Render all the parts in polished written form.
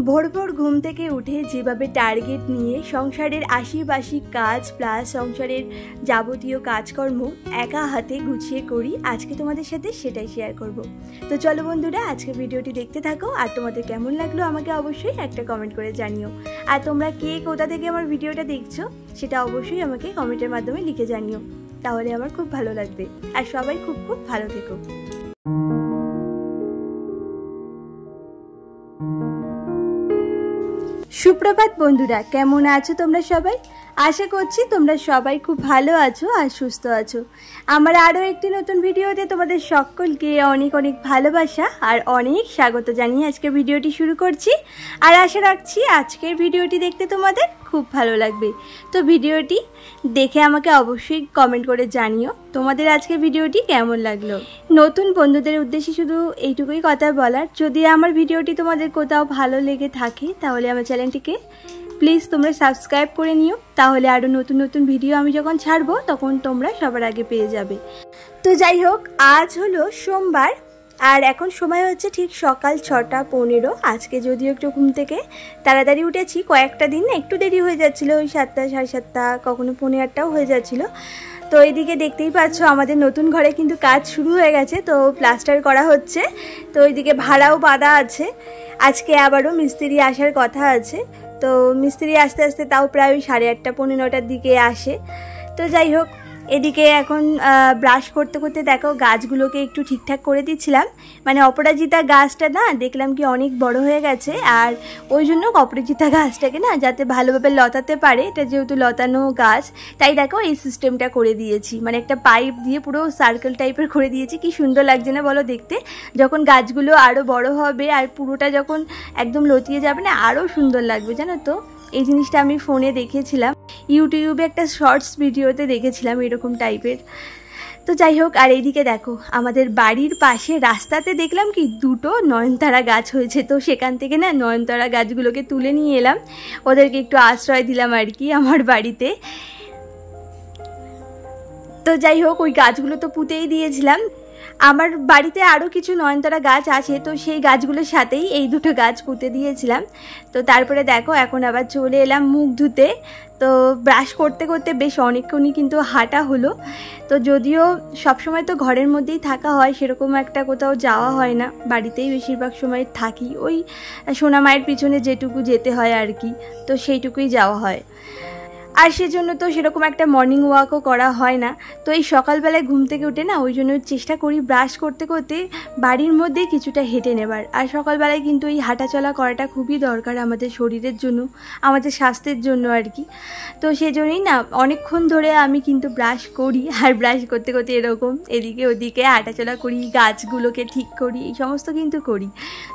ভোর ভোর ঘুম থেকে উঠে যেভাবে টার্গেট নিয়ে সংসারের আশিপাশি কাজ প্লাস সংসারের যাবতীয় কাজকর্ম একা হাতে গুছিয়ে করি, আজকে তোমাদের সাথে সেটাই শেয়ার করব। তো চলো বন্ধুরা, আজকে ভিডিওটি দেখতে থাকো। আর তোমাদের কেমন লাগলো আমাকে অবশ্যই একটা কমেন্ট করে জানিও। আর তোমরা কে কোথা থেকে আমার ভিডিওটা দেখছো সেটা অবশ্যই আমাকে কমেন্টের মাধ্যমে লিখে জানিও, তাহলে আমার খুব ভালো লাগবে। আর সবাই খুব খুব ভালো থেকো। সুপ্রভাত বন্ধুরা, কেমন আছো তোমরা সবাই? আশা করছি তোমরা সবাই খুব ভালো আছো আর সুস্থ আছো। আমার আরও একটি নতুন ভিডিওতে তোমাদের সকলকে অনেক অনেক ভালোবাসা আর অনেক স্বাগত জানিয়ে আজকে ভিডিওটি শুরু করছি। আর আশা রাখছি আজকের ভিডিওটি দেখতে তোমাদের খুব ভালো লাগবে। তো ভিডিওটি দেখে আমাকে অবশ্যই কমেন্ট করে জানিও তোমাদের আজকের ভিডিওটি কেমন লাগলো। নতুন বন্ধুদের উদ্দেশ্যে শুধু এইটুকুই কথা বলার, যদি আমার ভিডিওটি তোমাদের কোথাও ভালো লেগে থাকে তাহলে আমার চ্যানেলটিকে প্লিজ তোমরা সাবস্ক্রাইব করে নিও, তাহলে আরও নতুন নতুন ভিডিও আমি যখন ছাড়বো তখন তোমরা সবার আগে পেয়ে যাবে। তো যাই হোক, আজ হলো সোমবার আর এখন সময় হচ্ছে ঠিক সকাল 6:15। আজকে যদিও একটু ঘুম থেকে তাড়াতাড়ি উঠেছি, কয়েকটা দিন একটু দেরি হয়ে যাচ্ছিলো, ওই 7টা, 7:30, কখনো 8:15 হয়ে যাচ্ছিলো। তো এইদিকে দেখতেই পাচ্ছ আমাদের নতুন ঘরে কিন্তু কাজ শুরু হয়ে গেছে, তো প্লাস্টার করা হচ্ছে। তো ওইদিকে ভাড়াও বাঁধা আছে, আজকে আবারও মিস্ত্রি আসার কথা আছে। তো মিস্ত্রি আস্তে আস্তে তাও প্রায় ওই 8:30, 9:15টার দিকে আসে। তো যাই হোক, এদিকে এখন ব্রাশ করতে করতে দেখো গাছগুলোকে একটু ঠিকঠাক করে দিচ্ছিলাম। মানে অপরাজিতা গাছটা না দেখলাম কি অনেক বড় হয়ে গেছে, আর ওই জন্য অপরাজিতা গাছটাকে না যাতে ভালোভাবে লতাতে পারে, এটা যেহেতু লতানো গাছ তাই দেখো এই সিস্টেমটা করে দিয়েছি। মানে একটা পাইপ দিয়ে পুরো সার্কেল টাইপের করে দিয়েছি। কি সুন্দর লাগছে না বলো দেখতে? যখন গাছগুলো আরও বড় হবে আর পুরোটা যখন একদম লতিয়ে যাবে না, আরও সুন্দর লাগবে জানো তো। এই জিনিসটা আমি ফোনে দেখেছিলাম, ইউটিউবে একটা শর্টস ভিডিওতে দেখেছিলাম এরকম টাইপের। তো যাই হোক, আর এইদিকে দেখো আমাদের বাড়ির পাশে রাস্তাতে দেখলাম কি 2টো নয়নতারা গাছ হয়েছে। তো সেখান থেকে না নয়নতারা গাছগুলোকে তুলে নিয়ে এলাম, ওদেরকে একটু আশ্রয় দিলাম আর কি আমার বাড়িতে। তো যাই হোক, ওই গাছগুলো তো পুঁতেই দিয়েছিলাম। আমার বাড়িতে আরও কিছু নয়নতারা গাছ আছে, তো সেই গাছগুলোর সাথেই এই 2টো গাছ পুঁতে দিয়েছিলাম। তো তারপরে দেখো এখন আবার চলে এলাম মুখ ধুতে। তো ব্রাশ করতে করতে বেশ অনেকক্ষণই কিন্তু হাঁটা হলো। তো যদিও সবসময় তো ঘরের মধ্যেই থাকা হয়, সেরকম একটা কোথাও যাওয়া হয় না, বাড়িতেই বেশিরভাগ সময় থাকি। ওই সোনা মায়ের পিছনে যেটুকু যেতে হয় আর কি, তো সেইটুকুই যাওয়া হয়। আর সেজন্য তো সেরকম একটা মর্নিং ওয়াকও করা হয় না। তো এই সকালবেলায় ঘুম থেকে উঠে না ওই জন্য চেষ্টা করি ব্রাশ করতে করতে বাড়ির মধ্যেই কিছুটা হেঁটে নেবার। আর সকালবেলায় কিন্তু এই হাঁটাচলা করাটা খুবই দরকার আমাদের শরীরের জন্য, আমাদের স্বাস্থ্যের জন্য আর কি। তো সেজন্যই না অনেকক্ষণ ধরে আমি কিন্তু ব্রাশ করি, আর ব্রাশ করতে করতে এরকম এদিকে ওদিকে হাঁটাচলা করি, গাছগুলোকে ঠিক করি, এই সমস্ত কিন্তু করি।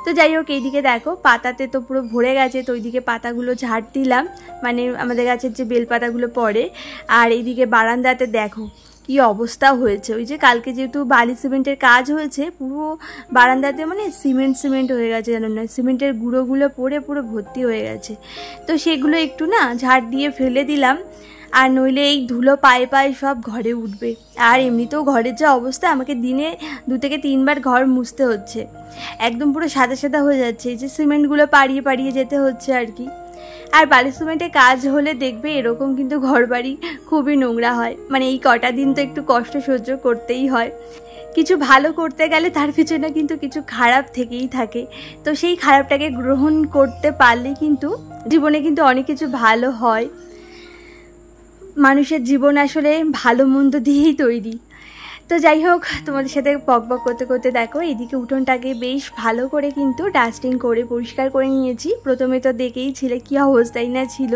তো যাই হোক, এইদিকে দেখো পাতাতে তো পুরো ভরে গেছে, তো ওইদিকে পাতাগুলো ঝাড় দিলাম, মানে আমাদের গাছের যে বেলপাতাগুলো পড়ে। আর এইদিকে বারান্দাতে দেখো কি অবস্থা হয়েছে, ওই যে কালকে যেহেতু বালি সিমেন্টের কাজ হয়েছে, পুরো বারান্দাতে মানে সিমেন্ট হয়ে গেছে, জানো না, সিমেন্টের গুঁড়োগুলো পড়ে পুরো ভর্তি হয়ে গেছে। তো সেগুলো একটু না ঝাড় দিয়ে ফেলে দিলাম, আর নইলে এই ধুলো পায়ে পায়ে সব ঘরে উঠবে। আর এমনিতেও ঘরের যা অবস্থা, আমাকে দিনে 2 থেকে 3 বার ঘর মুছতে হচ্ছে, একদম পুরো সাদা সাদা হয়ে যাচ্ছে, এই যে সিমেন্টগুলো পাড়িয়ে পাড়িয়ে যেতে হচ্ছে আর কি। আর বালি সিমেন্টে কাজ হলে দেখবে এরকম কিন্তু ঘরবাড়ি খুবই নোংরা হয়। মানে এই কটা দিন তো একটু কষ্ট সহ্য করতেই হয়। কিছু ভালো করতে গেলে তার পিছনে কিন্তু কিছু খারাপ থেকেই থাকে। তো সেই খারাপটাকে গ্রহণ করতে পারলে কিন্তু জীবনে কিন্তু অনেক কিছু ভালো হয়। মানুষের জীবন আসলে ভালো মন্দ দিয়েই তৈরি। তো যাই হোক, তোমাদের সাথে বকবক করতে করতে দেখো এদিকে উঠোনটাকে বেশ ভালো করে কিন্তু ডাস্টিং করে পরিষ্কার করে নিয়েছি। প্রথমে তো দেখেই ছিলে কী অবস্থাই না ছিল,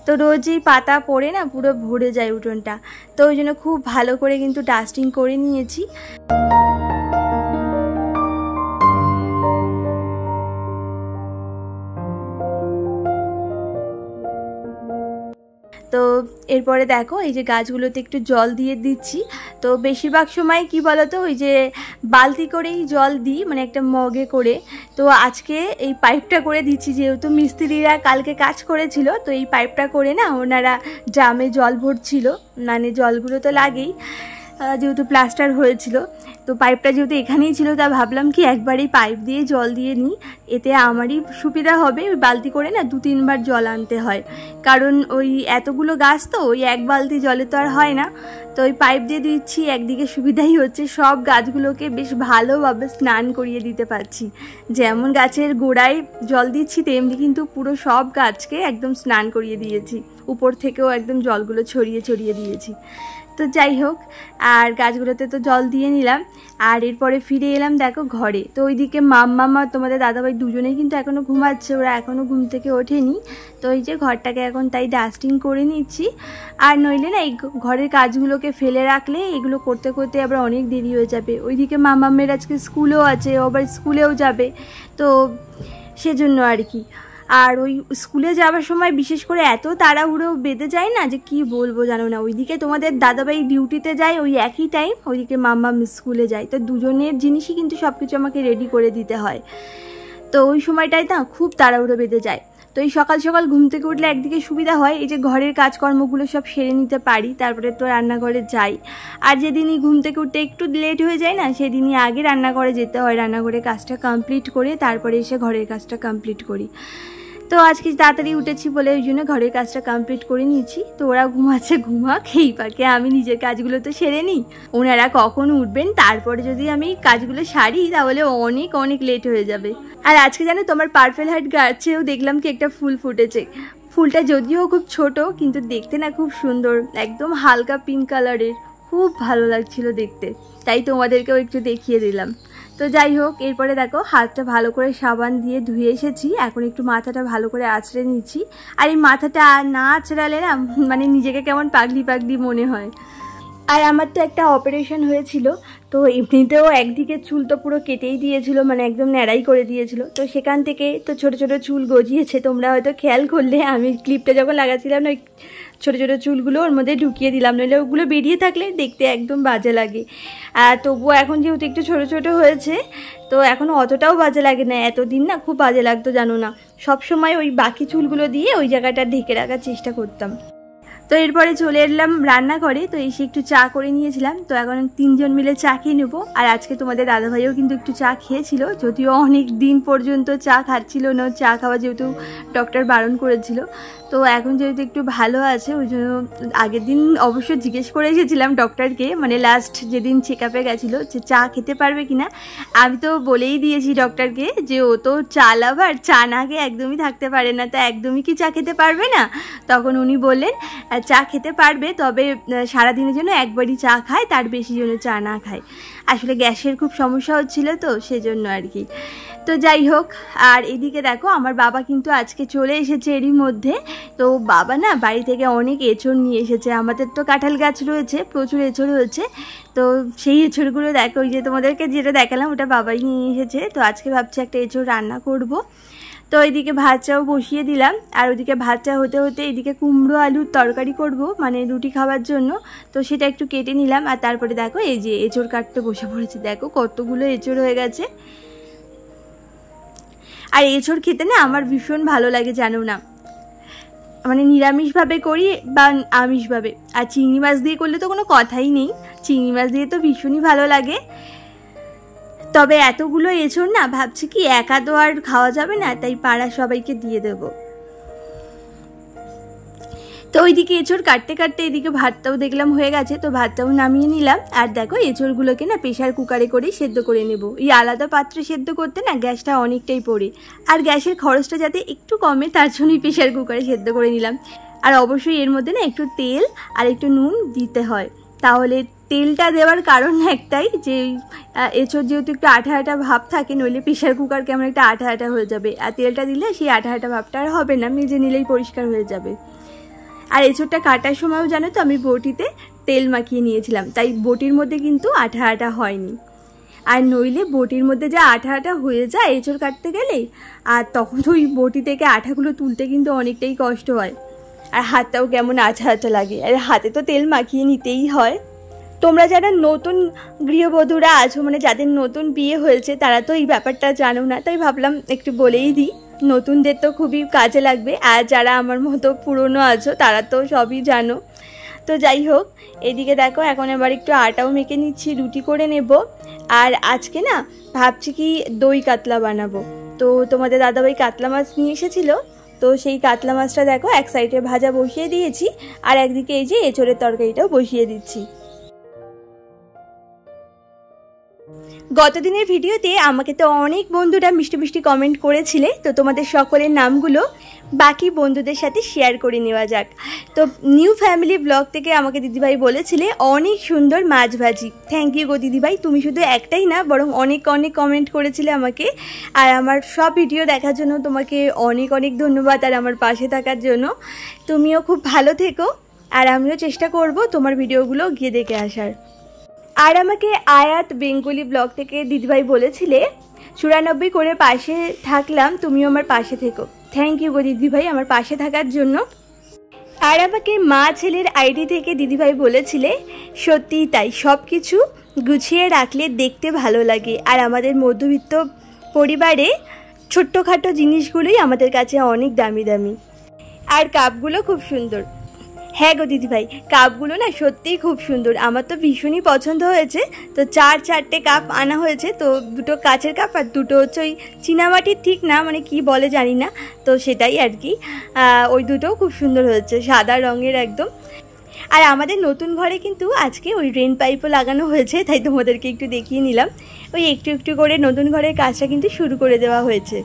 তো রোজই পাতা পড়ে না পুরো ভরে যায় উঠোনটা, তো ওই জন্য খুব ভালো করে কিন্তু ডাস্টিং করে নিয়েছি। তো এরপরে দেখো এই যে গাছগুলোতে একটু জল দিয়ে দিচ্ছি। তো বেশিরভাগ সময় কি বলতো, ওই যে বালতি করেই জল দিই, মানে একটা মগে করে। তো আজকে এই পাইপটা করে দিচ্ছি, যেহেতু মিস্ত্রিরা কালকে কাজ করেছিল, তো এই পাইপটা করে না ওনারা ড্রামে জল ভরছিল, মানে জলগুলো তো লাগেই। যেহেতু প্লাস্টার হয়েছিল, তো পাইপটা যেহেতু এখানেই ছিল, তা ভাবলাম কি একবারেই পাইপ দিয়ে জল দিয়ে নিই, এতে আমারই সুবিধা হবে। ওই বালতি করে না 2-3 বার জল আনতে হয়, কারণ ওই এতগুলো গাছ তো ওই এক বালতি জলে তো আর হয় না। তো ওই পাইপ দিয়ে দিচ্ছি, একদিকে সুবিধাই হচ্ছে, সব গাছগুলোকে বেশ ভালোভাবে স্নান করিয়ে দিতে পারছি। যেমন গাছের গোড়ায় জল দিচ্ছি তেমনি কিন্তু পুরো সব গাছকে একদম স্নান করিয়ে দিয়েছি, উপর থেকেও একদম জলগুলো ছড়িয়ে ছড়িয়ে দিয়েছি। তো যাই হোক, আর গাছগুলোতে তো জল দিয়ে নিলাম, আর এরপরে ফিরে এলাম দেখো ঘরে। তো ওইদিকে মাম্মা তোমাদের দাদাভাই দুজনেই কিন্তু এখনও ঘুমাচ্ছে, ওরা এখনও ঘুম থেকে ওঠেনি। তো এই যে ঘরটাকে এখন তাই ডাস্টিং করে নিচ্ছি, আর নইলে না এই ঘরের কাজগুলোকে ফেলে রাখলে এগুলো করতে করতে আবার অনেক দেরি হয়ে যাবে। ওইদিকে মাম্মামের আজকে স্কুলও আছে, আবার স্কুলেও যাবে, তো সেজন্য আর কি। আর ওই স্কুলে যাওয়ার সময় বিশেষ করে এত তাড়াহুড়ো বেঁধে যায় না যে কি বলবো জানো না। ওইদিকে তোমাদের দাদাভাই ডিউটিতে যায় ওই একই টাইম, ওইদিকে মাম্মাম স্কুলে যায়, তো দুজনের জিনিসই কিন্তু সব কিছু আমাকে রেডি করে দিতে হয়। তো ওই সময়টায় না খুব তাড়াহুড়ো বেঁধে যায়। তো এই সকাল সকাল ঘুম থেকে উঠলে একদিকে সুবিধা হয়, এই যে ঘরের কাজকর্মগুলো সব সেরে নিতে পারি, তারপরে তো রান্নাঘরে যাই। আর যেদিনই ঘুম থেকে উঠতে একটু লেট হয়ে যায় না, সেদিনই আগে রান্নাঘরে যেতে হয়, রান্নাঘরে কাজটা কমপ্লিট করে তারপরে এসে ঘরের কাজটা কমপ্লিট করি। তো আজকে তাড়াতাড়ি উঠেছি বলে ওই জন্য ঘরের কাজটা কমপ্লিট করে নিয়েছি। তো ওরা ঘুমাচ্ছে, ঘুমাক, এই পাকে আমি নিজের কাজগুলো তো সেরে নিই। ওনারা কখন উঠবেন তারপরে যদি আমি কাজগুলো সারি তাহলে অনেক অনেক লেট হয়ে যাবে। আর আজকে জানো তোমার পার্পেল হার্ট গাছেও দেখলাম কি একটা ফুল ফুটেছে। ফুলটা যদিও খুব ছোট কিন্তু দেখতে না খুব সুন্দর, একদম হালকা পিঙ্ক কালারের, খুব ভালো লাগছিল দেখতে, তাই তোমাদেরকেও একটু দেখিয়ে দিলাম। তো যাই হোক, এরপরে দেখো হাতটা ভালো করে সাবান দিয়ে ধুয়ে এসেছি, এখন একটু মাথাটা ভালো করে আঁচড়ে নিচ্ছি। আর এই মাথাটা না আঁচড়ালে না মানে নিজেকে কেমন পাগলি পাগলি মনে হয়। আর আমার তো একটা অপারেশন হয়েছিল, তো এমনিতেও একদিকে চুল তো পুরো কেটেই দিয়েছিল, মানে একদম ন্যাড়াই করে দিয়েছিল। তো সেখান থেকে তো ছোটো ছোটো চুল গজিয়েছে, তোমরা হয়তো খেয়াল করলে আমি ক্লিপটা যখন লাগাচ্ছিলাম না, ওই ছোটো ছোটো চুলগুলো ওর মধ্যে ঢুকিয়ে দিলাম, নইলে ওগুলো বেরিয়ে থাকলে দেখতে একদম বাজে লাগে। আর তবুও এখন যেহেতু একটু ছোটো ছোটো হয়েছে তো এখন অতটাও বাজে লাগে না, এতদিন না খুব বাজে লাগতো জানো না। সব সময় ওই বাকি চুলগুলো দিয়ে ওই জায়গাটা ঢেকে রাখার চেষ্টা করতাম। তো এরপরে চলে এলাম রান্নাঘরে, তো এসে একটু চা করে নিয়েছিলাম। তো এখন 3 জন মিলে চা খেয়ে নেবো। আর আজকে তোমাদের দাদাভাইও কিন্তু একটু চা খেয়েছিল, যদিও অনেক দিন পর্যন্ত চা খাচ্ছিল না, চা খাওয়া যেহেতু ডক্টর বারণ করেছিল। তো এখন যেহেতু একটু ভালো আছে ওই জন্য আগের দিন অবশ্য জিজ্ঞেস করে এসেছিলাম ডক্টরকে, মানে লাস্ট যেদিন চেক আপে গেছিলো, যে চা খেতে পারবে কিনা। আমি তো বলেই দিয়েছি ডক্টরকে যে ও তো চা লাভার, চা না খেয়ে একদমই থাকতে পারে না, তা একদমই কি চা খেতে পারবে না। তখন উনি বললেন চা খেতে পারবে, তবে সারাদিনের জন্য একবারই চা খায়, তার বেশি জন্য চা না খায়। আসলে গ্যাসের খুব সমস্যা হচ্ছিল তো সেজন্য আর কি। তো যাই হোক, আর এদিকে দেখো আমার বাবা কিন্তু আজকে চলে এসেছে এরই মধ্যে। তো বাবা না বাড়ি থেকে অনেক এঁচড় নিয়ে এসেছে, আমাদের তো কাঁঠাল গাছ রয়েছে, প্রচুর এঁচড় হয়েছে। তো সেই এঁচড়গুলো দেখো, ওই যে তোমাদেরকে যেটা দেখালাম ওটা বাবাই নিয়ে এসেছে। তো আজকে ভাবছি একটা এঁচড় রান্না করব। তো এইদিকে ভাতটাও বসিয়ে দিলাম, আর ওইদিকে ভাতটা হতে হতে এদিকে কুমড়ো আলুর তরকারি করব, মানে রুটি খাওয়ার জন্য। তো সেটা একটু কেটে নিলাম, আর তারপরে দেখো এই যে এঁচড় কাটতে বসে পড়েছি, দেখো কতগুলো এঁচড় হয়ে গেছে। আর এঁচড় খেতে না আমার ভীষণ ভালো লাগে জানো না, মানে নিরামিষভাবে করি বা আমিষভাবে। আর চিংড়ি মাছ দিয়ে করলে তো কোনো কথাই নেই, চিংড়ি মাছ দিয়ে তো ভীষণই ভালো লাগে। তবে এতগুলো এঁচড় না ভাবছি কি একা তো আর খাওয়া যাবে না, তাই পাড়া সবাইকে দিয়ে দেব। তো ওইদিকে এঁচড় কাটতে কাটতে এদিকে ভাতটাও দেখলাম হয়ে গেছে, তো ভাতটাও নামিয়ে নিলাম। আর দেখো এঁচড়গুলোকে না প্রেশার কুকারে করে সেদ্ধ করে নেব। এই আলাদা পাত্রে সেদ্ধ করতে না গ্যাসটা অনেকটাই পড়ে, আর গ্যাসের খরচটা যাতে একটু কমে তার জন্যই প্রেশার কুকারে সেদ্ধ করে নিলাম। আর অবশ্যই এর মধ্যে না একটু তেল আর একটু নুন দিতে হয়। তাহলে তেলটা দেওয়ার কারণ একটাই, যে এঁচড় যেহেতু একটু আঠা আঠা ভাব থাকে, নইলে প্রেশার কুকার কেমন একটা আঠা আঠা হয়ে যাবে। আর তেলটা দিলে সেই আঠা আঠা ভাবটা আর হবে না, মেজে নিলেই পরিষ্কার হয়ে যাবে। আর এঁচড়টা কাটার সময়ও জানো তো আমি বটিতে তেল মাখিয়ে নিয়েছিলাম, তাই বটির মধ্যে কিন্তু আঠা আঠা হয়নি। আর নইলে বটির মধ্যে যা আঠা আঠা হয়ে যায় এঁচড় কাটতে গেলে, আর তখন ওই বটি থেকে আঠাগুলো তুলতে কিন্তু অনেকটাই কষ্ট হয়, আর হাতটাও কেমন আঠা আঠা লাগে। আর হাতে তো তেল মাখিয়ে নিতেই হয়। তোমরা যারা নতুন গৃহবধূরা আছো, মানে যাদের নতুন বিয়ে হয়েছে, তারা তো এই ব্যাপারটা জানো না, তাই ভাবলাম একটু বলেই দিই। নতুনদের তো খুবই কাজে লাগবে, আর যারা আমার মতো পুরনো আছো তারা তো সবই জানো। তো যাই হোক, এদিকে দেখো এখন আবার একটু আটাও মেখে নিচ্ছি, রুটি করে নেব। আর আজকে না ভাবছি কি দই কাতলা বানাবো। তো তোমাদের দাদাভাই কাতলা মাছ নিয়ে এসেছিলো, তো সেই কাতলা মাছটা দেখো এক সাইডে ভাজা বসিয়ে দিয়েছি, আর একদিকে এই যে এঁচোড়ের তরকারিটাও বসিয়ে দিচ্ছি। গতদিনের ভিডিওতে আমাকে তো অনেক বন্ধুরা মিষ্টি মিষ্টি কমেন্ট করেছিলে, তো তোমাদের সকলের নামগুলো বাকি বন্ধুদের সাথে শেয়ার করে নেওয়া যাক। তো নিউ ফ্যামিলি ব্লগ থেকে আমাকে দিদিভাই বলেছিলে অনেক সুন্দর মাছ ভাজি। থ্যাংক ইউ গো দিদিভাই, তুমি শুধু একটাই না বরং অনেক অনেক কমেন্ট করেছিলে আমাকে। আর আমার সব ভিডিও দেখার জন্য তোমাকে অনেক অনেক ধন্যবাদ, আর আমার পাশে থাকার জন্য। তুমিও খুব ভালো থেকো, আর আমিও চেষ্টা করব তোমার ভিডিওগুলো গিয়ে দেখে আসার। আর আমাকে আয়াত বেঙ্গলি ব্লগ থেকে দিদিভাই বলেছিলে 94 করে পাশে থাকলাম, তুমিও আমার পাশে থেকো। থ্যাংক ইউ গো দিদিভাই আমার পাশে থাকার জন্য। আর আমাকে মা ছেলের আইডি থেকে দিদিভাই বলেছিলে সত্যিই তাই, সব কিছু গুছিয়ে রাখলে দেখতে ভালো লাগে। আর আমাদের মধ্যবিত্ত পরিবারে ছোট্টখাটো জিনিসগুলোই আমাদের কাছে অনেক দামি দামি। আর কাপগুলো খুব সুন্দর। হ্যাঁ গো দিদিভাই, কাপগুলো না সত্যিই খুব সুন্দর, আমার তো ভীষণই পছন্দ হয়েছে। তো 4-4টে কাপ আনা হয়েছে, তো দুটো কাচের কাপ আর দুটো হচ্ছে ওই চীনামাটির, ঠিক না মানে কি বলে জানি না, তো সেটাই আর কি। ওই দুটোও খুব সুন্দর হয়েছে, সাদা রঙের একদম। আর আমাদের নতুন ঘরে কিন্তু আজকে ওই রেন পাইপও লাগানো হয়েছে, তাই তোমাদেরকে একটু দেখিয়ে নিলাম। ওই একটু একটু করে নতুন ঘরের কাজটা কিন্তু শুরু করে দেওয়া হয়েছে।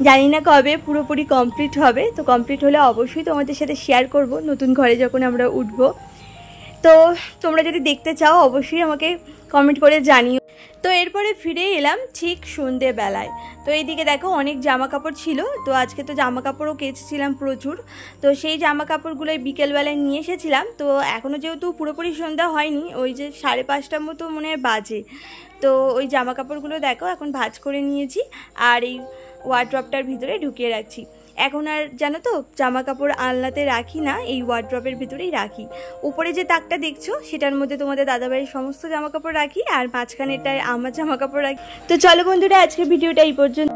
জানি না কবে পুরোপুরি কমপ্লিট হবে, তো কমপ্লিট হলে অবশ্যই তোমাদের সাথে শেয়ার করব নতুন ঘরে যখন আমরা উঠব। তো তোমরা যদি দেখতে চাও অবশ্যই আমাকে কমেন্ট করে জানিও। তো এরপরে ফিরে এলাম ঠিক সন্ধ্যেবেলায়। তো এইদিকে দেখো অনেক জামা কাপড় ছিল, তো আজকে তো জামা কাপড়ও কেচেছিলাম প্রচুর। তো সেই জামা কাপড়গুলোই বিকেলবেলায় নিয়ে এসেছিলাম। তো এখনও যেহেতু পুরোপুরি সন্ধ্যা হয়নি, ওই যে 5:30টার মতো মনে হয় বাজে। তো ওই জামা কাপড়গুলো দেখো এখন ভাঁজ করে নিয়েছি, আর এই ওয়ার্ড্রপটার ভিতরে ঢুকিয়ে রাখছি। এখন আর জানো তো জামা কাপড় আলনাতে রাখি না, এই ওয়ার্ড্রপের ভিতরেই রাখি। উপরে যে তাকটা দেখছো সেটার মধ্যে তোমাদের দাদাভাইয়ের সমস্ত জামা কাপড় রাখি, আর মাঝখানেটায় আমার জামা কাপড় রাখি। তো চলো বন্ধুরা, আজকের ভিডিওটা এই পর্যন্ত।